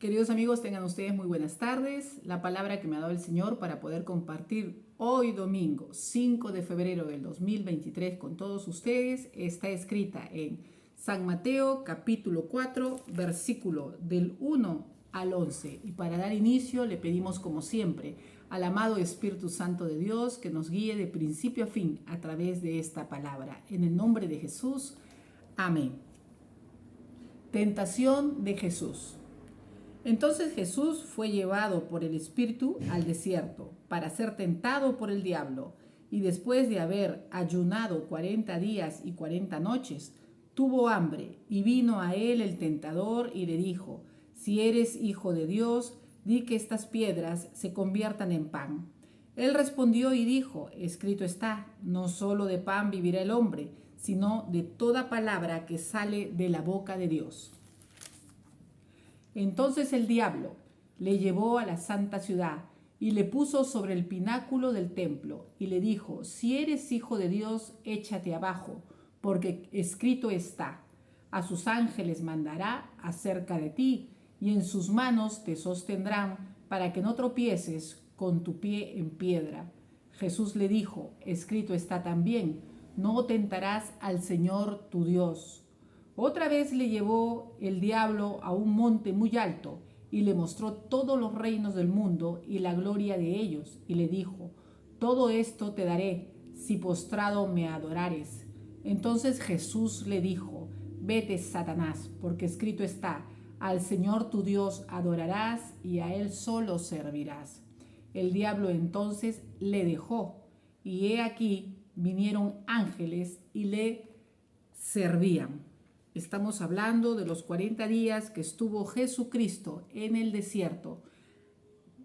Queridos amigos, tengan ustedes muy buenas tardes. La palabra que me ha dado el Señor para poder compartir hoy domingo 5 de febrero del 2023 con todos ustedes está escrita en San Mateo capítulo 4 versículo del 1 al 11. Y para dar inicio le pedimos como siempre al amado Espíritu Santo de Dios que nos guíe de principio a fin a través de esta palabra. En el nombre de Jesús, amén. Tentación de Jesús. Entonces Jesús fue llevado por el Espíritu al desierto para ser tentado por el diablo, y después de haber ayunado 40 días y 40 noches, tuvo hambre, y vino a él el tentador y le dijo: si eres hijo de Dios, di que estas piedras se conviertan en pan. Él respondió y dijo: escrito está, no solo de pan vivirá el hombre, sino de toda palabra que sale de la boca de Dios. Entonces el diablo le llevó a la santa ciudad y le puso sobre el pináculo del templo y le dijo: si eres hijo de Dios, échate abajo, porque escrito está: a sus ángeles mandará acerca de ti, y en sus manos te sostendrán para que no tropieces con tu pie en piedra. Jesús le dijo: escrito está también, no tentarás al Señor tu Dios. Otra vez le llevó el diablo a un monte muy alto y le mostró todos los reinos del mundo y la gloria de ellos, y le dijo: todo esto te daré si postrado me adorares. Entonces Jesús le dijo: vete, Satanás, porque escrito está: al Señor tu Dios adorarás y a Él solo servirás. El diablo entonces le dejó, y he aquí vinieron ángeles y le servían. Estamos hablando de los 40 días que estuvo Jesucristo en el desierto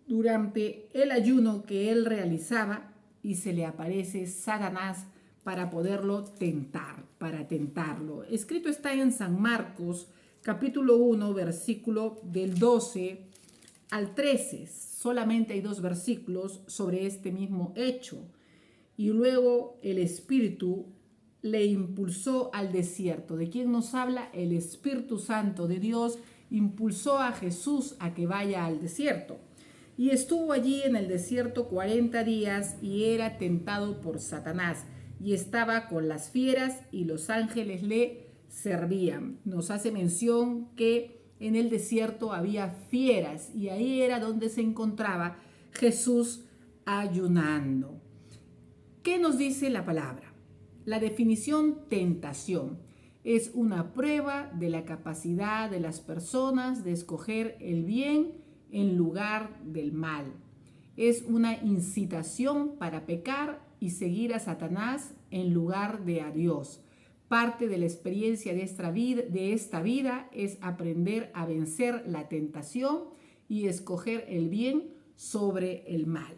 durante el ayuno que él realizaba, y se le aparece Satanás para poderlo tentar, para tentarlo. Escrito está en San Marcos capítulo 1 versículo del 12 al 13. Solamente hay 2 versículos sobre este mismo hecho. Y luego el Espíritu le impulsó al desierto. ¿De quién nos habla? El Espíritu Santo de Dios impulsó a Jesús a que vaya al desierto. Y estuvo allí en el desierto 40 días y era tentado por Satanás. Y estaba con las fieras y los ángeles le servían. Nos hace mención que en el desierto había fieras y ahí era donde se encontraba Jesús ayunando. ¿Qué nos dice la palabra? La definición tentación es una prueba de la capacidad de las personas de escoger el bien en lugar del mal. Es una incitación para pecar y seguir a Satanás en lugar de a Dios. Parte de la experiencia de esta vida es aprender a vencer la tentación y escoger el bien sobre el mal.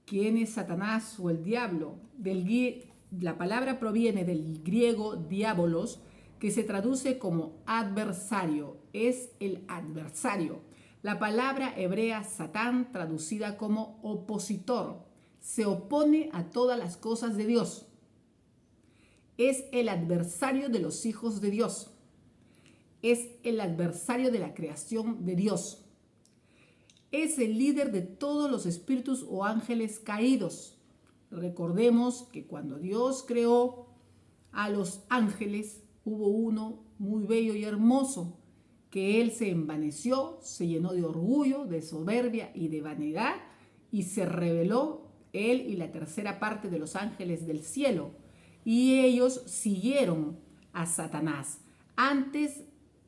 ¿Quién es Satanás o el diablo? La palabra proviene del griego diabolos, que se traduce como adversario. Es el adversario. La palabra hebrea satán, traducida como opositor, se opone a todas las cosas de Dios. Es el adversario de los hijos de Dios. Es el adversario de la creación de Dios. Es el líder de todos los espíritus o ángeles caídos. Recordemos que cuando Dios creó a los ángeles, hubo uno muy bello y hermoso, que él se envaneció, se llenó de orgullo, de soberbia y de vanidad, y se rebeló él y la tercera parte de los ángeles del cielo, y ellos siguieron a Satanás. Antes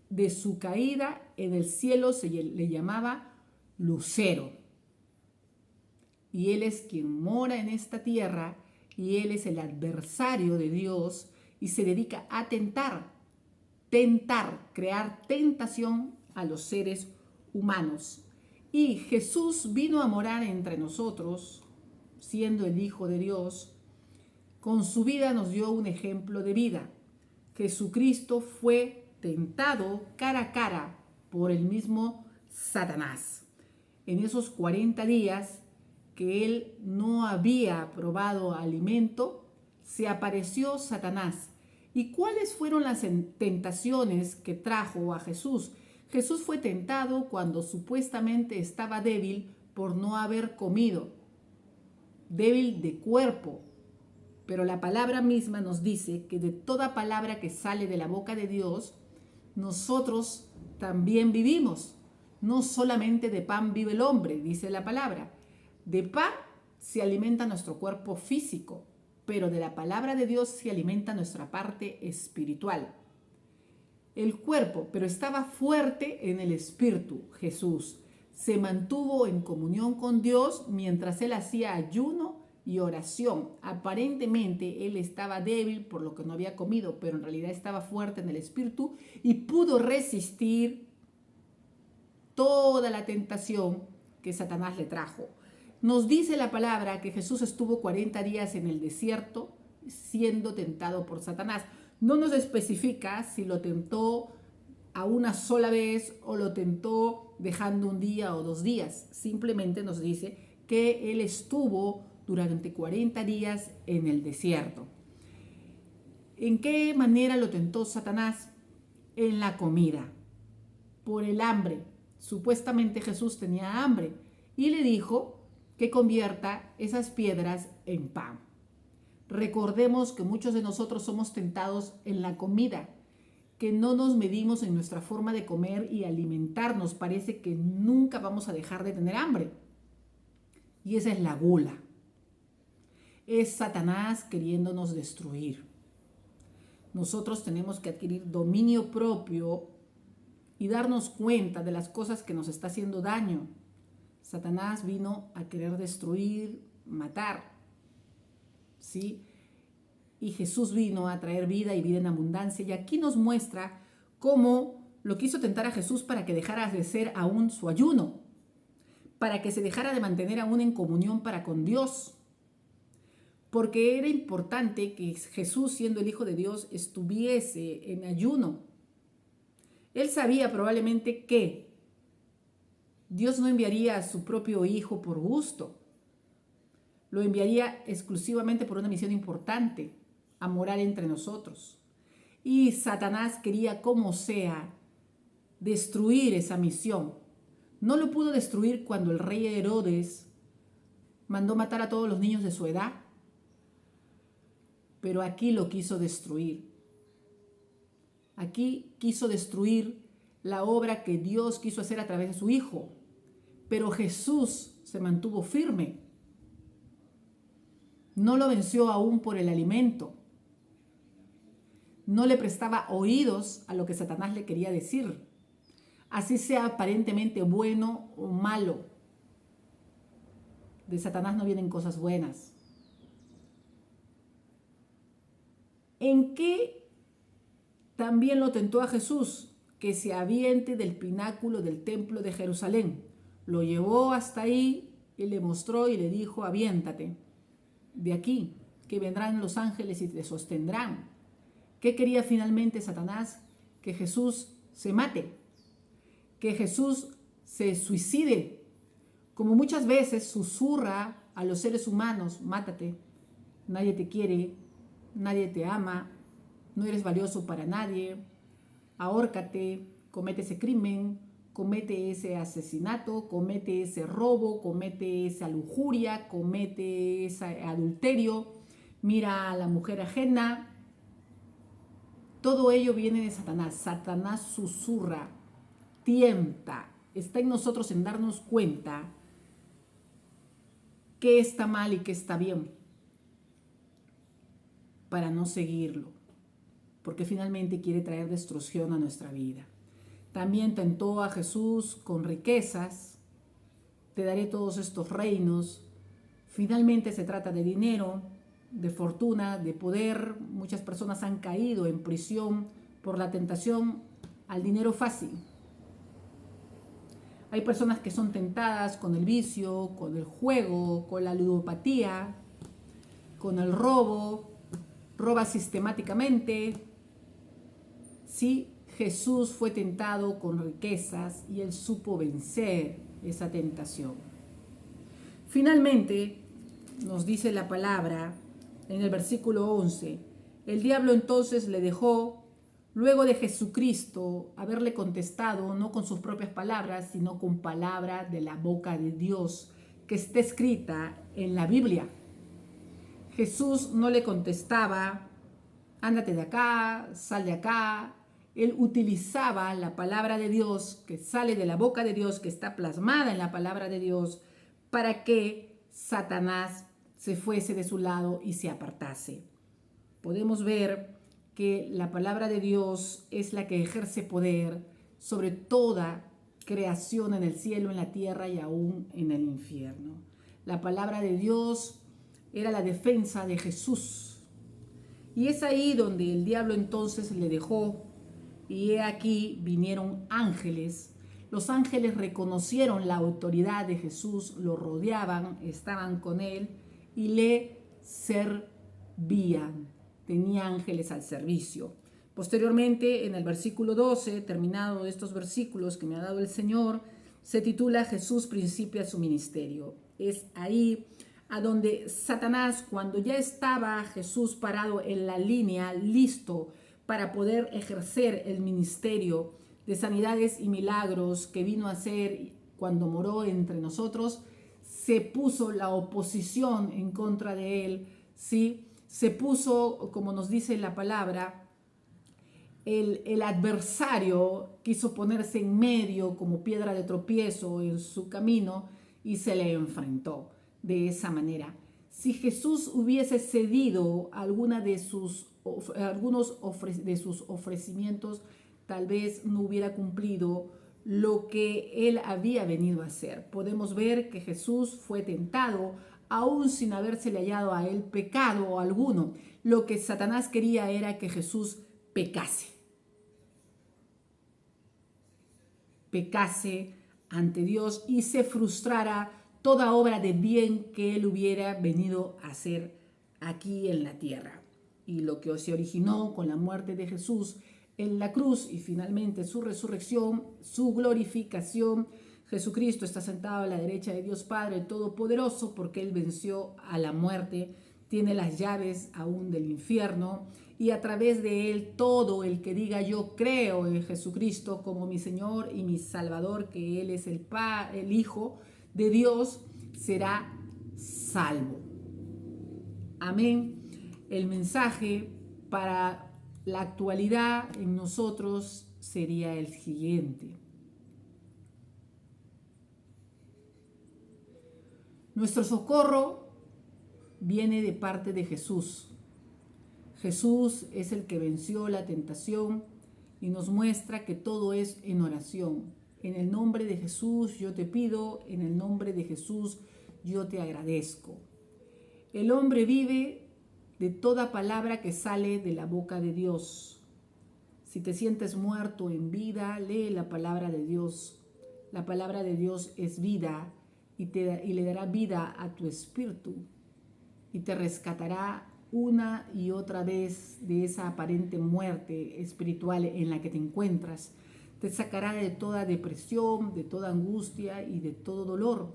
de su caída en el cielo se le llamaba Lucero, y él es quien mora en esta tierra, y él es el adversario de Dios y se dedica a tentar, crear tentación a los seres humanos. Y Jesús vino a morar entre nosotros, siendo el Hijo de Dios. Con su vida nos dio un ejemplo de vida. Jesucristo fue tentado cara a cara por el mismo Satanás. En esos 40 días que él no había probado alimento, se apareció Satanás. ¿Y cuáles fueron las tentaciones que trajo a Jesús? Jesús fue tentado cuando supuestamente estaba débil por no haber comido, débil de cuerpo. Pero la palabra misma nos dice que de toda palabra que sale de la boca de Dios, nosotros también vivimos. No solamente de pan vive el hombre, dice la palabra. De pan se alimenta nuestro cuerpo físico, pero de la palabra de Dios se alimenta nuestra parte espiritual. El cuerpo, pero estaba fuerte en el espíritu. Jesús se mantuvo en comunión con Dios mientras él hacía ayuno y oración. Aparentemente él estaba débil por lo que no había comido, pero en realidad estaba fuerte en el espíritu y pudo resistir toda la tentación que Satanás le trajo. Nos dice la palabra que Jesús estuvo 40 días en el desierto siendo tentado por Satanás. No nos especifica si lo tentó a una sola vez o lo tentó dejando un día o 2 días. Simplemente nos dice que él estuvo durante 40 días en el desierto. ¿En qué manera lo tentó Satanás? En la comida, por el hambre. Supuestamente Jesús tenía hambre y le dijo que convierta esas piedras en pan. Recordemos que muchos de nosotros somos tentados en la comida, que no nos medimos en nuestra forma de comer y alimentarnos. Parece que nunca vamos a dejar de tener hambre. Y esa es la gula. Es Satanás queriéndonos destruir. Nosotros tenemos que adquirir dominio propio y darnos cuenta de las cosas que nos está haciendo daño. Satanás vino a querer destruir, matar, ¿sí? Y Jesús vino a traer vida y vida en abundancia. Y aquí nos muestra cómo lo quiso tentar a Jesús para que dejara de ser aún su ayuno, para que se dejara de mantener aún en comunión para con Dios. Porque era importante que Jesús, siendo el Hijo de Dios, estuviese en ayuno. Él sabía probablemente que Dios no enviaría a su propio Hijo por gusto. Lo enviaría exclusivamente por una misión importante, a morar entre nosotros. Y Satanás quería, como sea, destruir esa misión. No lo pudo destruir cuando el rey Herodes mandó matar a todos los niños de su edad, pero aquí lo quiso destruir. Aquí quiso destruir la obra que Dios quiso hacer a través de su Hijo. Pero Jesús se mantuvo firme. No lo venció aún por el alimento. No le prestaba oídos a lo que Satanás le quería decir. Así sea aparentemente bueno o malo. De Satanás no vienen cosas buenas. ¿En qué también lo tentó a Jesús? Que se aviente del pináculo del templo de Jerusalén. Lo llevó hasta ahí y le mostró y le dijo: aviéntate de aquí, que vendrán los ángeles y te sostendrán. ¿Qué quería finalmente Satanás? Que Jesús se mate, que Jesús se suicide, como muchas veces susurra a los seres humanos: mátate, nadie te quiere, nadie te ama, no eres valioso para nadie, ahórcate, comete ese crimen, comete ese asesinato, comete ese robo, comete esa lujuria, comete ese adulterio, mira a la mujer ajena. Todo ello viene de Satanás. Satanás susurra, tienta. Está en nosotros en darnos cuenta qué está mal y qué está bien, para no seguirlo, porque finalmente quiere traer destrucción a nuestra vida. También tentó a Jesús con riquezas. Te daré todos estos reinos. Finalmente se trata de dinero, de fortuna, de poder. Muchas personas han caído en prisión por la tentación al dinero fácil. Hay personas que son tentadas con el vicio, con el juego, con la ludopatía, con el robo. Roba sistemáticamente. Sí, Jesús fue tentado con riquezas y él supo vencer esa tentación. Finalmente, nos dice la palabra en el versículo 11, el diablo entonces le dejó Luego de Jesucristo haberle contestado no con sus propias palabras, sino con palabra de la boca de Dios, que está escrita en la Biblia. Jesús no le contestaba, ándate de acá, sal de acá. Él utilizaba la palabra de Dios que sale de la boca de Dios, que está plasmada en la palabra de Dios, para que Satanás se fuese de su lado y se apartase. Podemos ver que la palabra de Dios es la que ejerce poder sobre toda creación en el cielo, en la tierra y aún en el infierno. La palabra de Dios era la defensa de Jesús. Y es ahí donde el diablo entonces le dejó. Y he aquí vinieron ángeles. Los ángeles reconocieron la autoridad de Jesús, lo rodeaban, estaban con él y le servían. Tenía ángeles al servicio. Posteriormente, en el versículo 12, terminado estos versículos que me ha dado el Señor, se titula Jesús principia su ministerio. Es ahí a donde Satanás, cuando ya estaba Jesús parado en la línea, listo para poder ejercer el ministerio de sanidades y milagros que vino a hacer cuando moró entre nosotros, se puso la oposición en contra de él, ¿sí? Se puso, como nos dice la palabra, el adversario quiso ponerse en medio como piedra de tropiezo en su camino y se le enfrentó de esa manera. Si Jesús hubiese cedido algunos de sus ofrecimientos, tal vez no hubiera cumplido lo que él había venido a hacer. Podemos ver que Jesús fue tentado aún sin habérsele hallado a él pecado alguno. Lo que Satanás quería era que Jesús pecase ante Dios y se frustrara toda obra de bien que él hubiera venido a hacer aquí en la tierra. Y lo que se originó con la muerte de Jesús en la cruz y finalmente su resurrección, su glorificación. Jesucristo está sentado a la derecha de Dios Padre Todopoderoso porque él venció a la muerte, tiene las llaves aún del infierno y a través de él todo el que diga yo creo en Jesucristo como mi Señor y mi Salvador, que él es el Hijo de Dios, será salvo. Amén. El mensaje para la actualidad en nosotros sería el siguiente. Nuestro socorro viene de parte de Jesús. Jesús es el que venció la tentación y nos muestra que todo es en oración. En el nombre de Jesús yo te pido, en el nombre de Jesús yo te agradezco. El hombre vive de toda palabra que sale de la boca de Dios. Si te sientes muerto en vida, lee la palabra de Dios. La palabra de Dios es vida y le dará vida a tu espíritu y te rescatará una y otra vez de esa aparente muerte espiritual en la que te encuentras. Te sacará de toda depresión, de toda angustia y de todo dolor.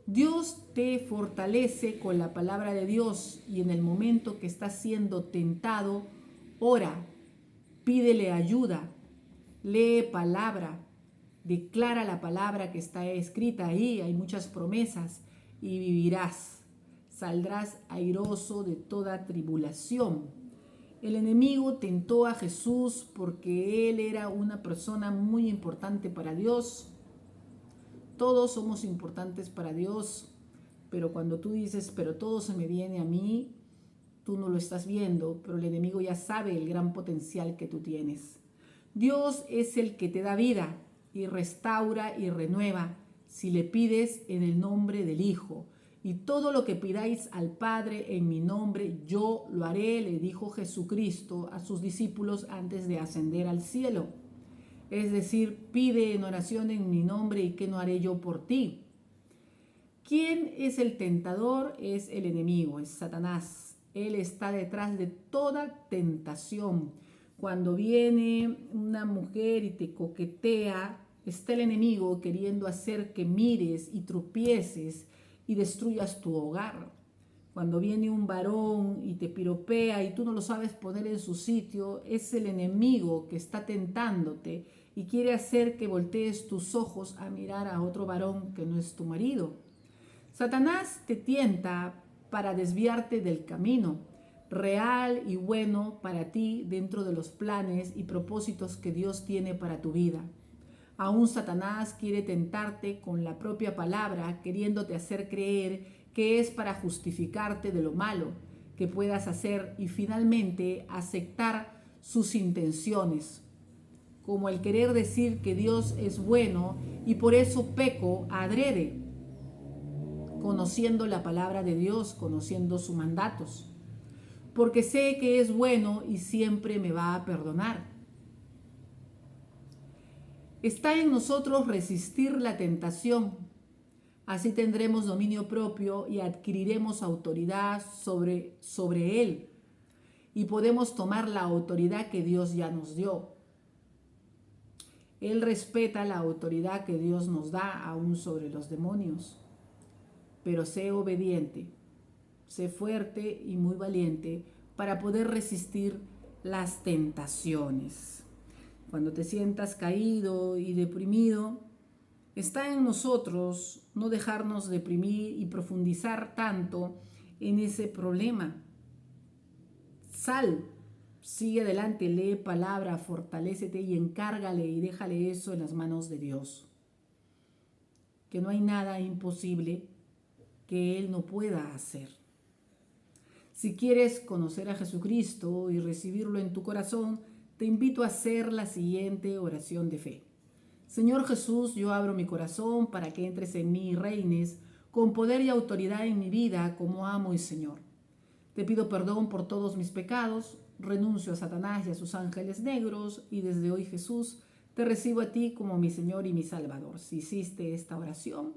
Dios te fortalece con la palabra de Dios y en el momento que estás siendo tentado, ora, pídele ayuda, lee palabra, declara la palabra que está escrita ahí, hay muchas promesas y vivirás. Saldrás airoso de toda tribulación. El enemigo tentó a Jesús porque él era una persona muy importante para Dios. Todos somos importantes para Dios, pero cuando tú dices, pero todo se me viene a mí, tú no lo estás viendo, pero el enemigo ya sabe el gran potencial que tú tienes. Dios es el que te da vida y restaura y renueva si le pides en el nombre del Hijo. Y todo lo que pidáis al Padre en mi nombre, yo lo haré, le dijo Jesucristo a sus discípulos antes de ascender al cielo. Es decir, pide en oración en mi nombre y ¿qué no haré yo por ti? ¿Quién es el tentador? Es el enemigo, es Satanás. Él está detrás de toda tentación. Cuando viene una mujer y te coquetea, está el enemigo queriendo hacer que mires y tropieces y destruyas tu hogar. Cuando viene un varón y te piropea y tú no lo sabes poner en su sitio, es el enemigo que está tentándote y quiere hacer que voltees tus ojos a mirar a otro varón que no es tu marido. Satanás te tienta para desviarte del camino real y bueno para ti dentro de los planes y propósitos que Dios tiene para tu vida. Aún Satanás quiere tentarte con la propia palabra, queriéndote hacer creer que es para justificarte de lo malo que puedas hacer y finalmente aceptar sus intenciones, como el querer decir que Dios es bueno y por eso peco adrede, conociendo la palabra de Dios, conociendo sus mandatos, porque sé que es bueno y siempre me va a perdonar. Está en nosotros resistir la tentación. Así tendremos dominio propio y adquiriremos autoridad sobre él. Y podemos tomar la autoridad que Dios ya nos dio. Él respeta la autoridad que Dios nos da aún sobre los demonios. Pero sé obediente, sé fuerte y muy valiente para poder resistir las tentaciones. Cuando te sientas caído y deprimido, está en nosotros no dejarnos deprimir y profundizar tanto en ese problema. Sal, sigue adelante, lee palabra, fortalécete y encárgale y déjale eso en las manos de Dios. Que no hay nada imposible que Él no pueda hacer. Si quieres conocer a Jesucristo y recibirlo en tu corazón, te invito a hacer la siguiente oración de fe. Señor Jesús, yo abro mi corazón para que entres en mí y reines con poder y autoridad en mi vida como amo y Señor. Te pido perdón por todos mis pecados, renuncio a Satanás y a sus ángeles negros y desde hoy, Jesús, te recibo a ti como mi Señor y mi Salvador. Si hiciste esta oración,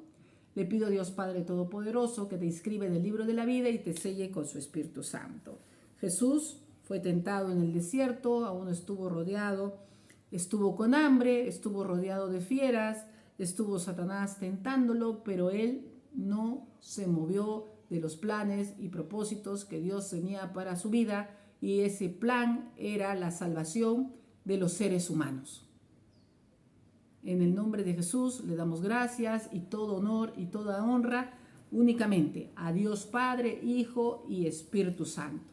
le pido a Dios Padre Todopoderoso que te inscriba en el libro de la vida y te selle con su Espíritu Santo. Jesús fue tentado en el desierto, aún estuvo rodeado, estuvo con hambre, estuvo rodeado de fieras, estuvo Satanás tentándolo, pero él no se movió de los planes y propósitos que Dios tenía para su vida, y ese plan era la salvación de los seres humanos. En el nombre de Jesús le damos gracias y todo honor y toda honra únicamente a Dios Padre, Hijo y Espíritu Santo.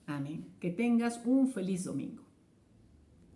Amén. Que tengas un feliz domingo.